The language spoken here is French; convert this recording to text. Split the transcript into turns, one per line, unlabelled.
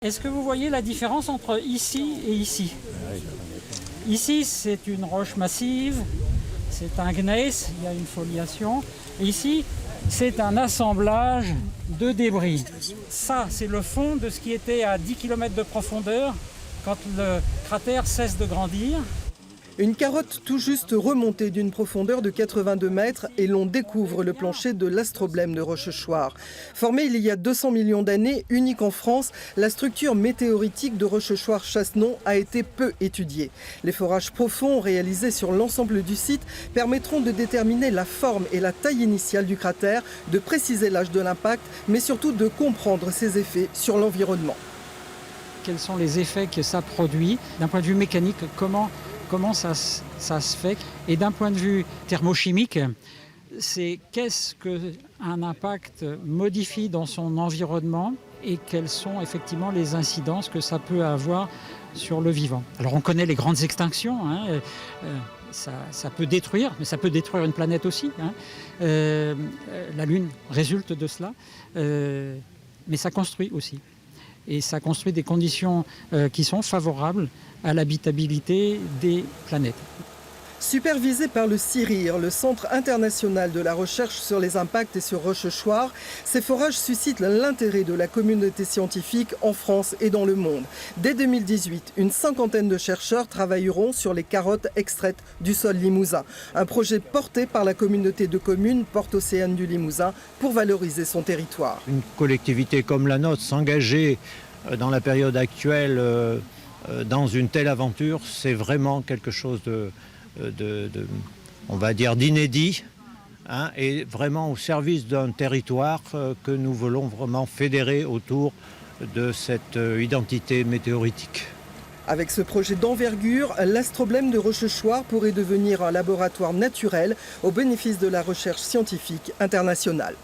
Est-ce que vous voyez la différence entre ici et ici? Ici, c'est une roche massive, c'est un gneiss, il y a une foliation. Et ici, c'est un assemblage de débris. Ça, c'est le fond de ce qui était à 10 km de profondeur quand le cratère cesse de grandir.
Une carotte tout juste remontée d'une profondeur de 82 mètres et l'on découvre le plancher de l'astroblème de Rochechouart. Formée il y a 200 millions d'années, unique en France, la structure météoritique de Rochechouart-Chassenon a été peu étudiée. Les forages profonds réalisés sur l'ensemble du site permettront de déterminer la forme et la taille initiale du cratère, de préciser l'âge de l'impact, mais surtout de comprendre ses effets sur l'environnement.
Quels sont les effets que ça produit d'un point de vue mécanique, comment ça se fait. Et d'un point de vue thermochimique, c'est qu'est-ce qu'un impact modifie dans son environnement et quelles sont effectivement les incidences que ça peut avoir sur le vivant. Alors on connaît les grandes extinctions, ça peut détruire, mais ça peut détruire une planète aussi. La Lune résulte de cela, mais ça construit aussi. Et ça construit des conditions qui sont favorables à l'habitabilité des planètes.
Supervisé par le CIRIR, le Centre international de la recherche sur les impacts et sur Rochechouart, ces forages suscitent l'intérêt de la communauté scientifique en France et dans le monde. Dès 2018, une cinquantaine de chercheurs travailleront sur les carottes extraites du sol limousin. Un projet porté par la communauté de communes Portes Océane du Limousin pour valoriser son territoire.
Une collectivité comme la nôtre s'engager dans la période actuelle dans une telle aventure, c'est vraiment quelque chose on va dire d'inédit, et vraiment au service d'un territoire que nous voulons vraiment fédérer autour de cette identité météoritique.
Avec ce projet d'envergure, l'astroblème de Rochechouart pourrait devenir un laboratoire naturel au bénéfice de la recherche scientifique internationale.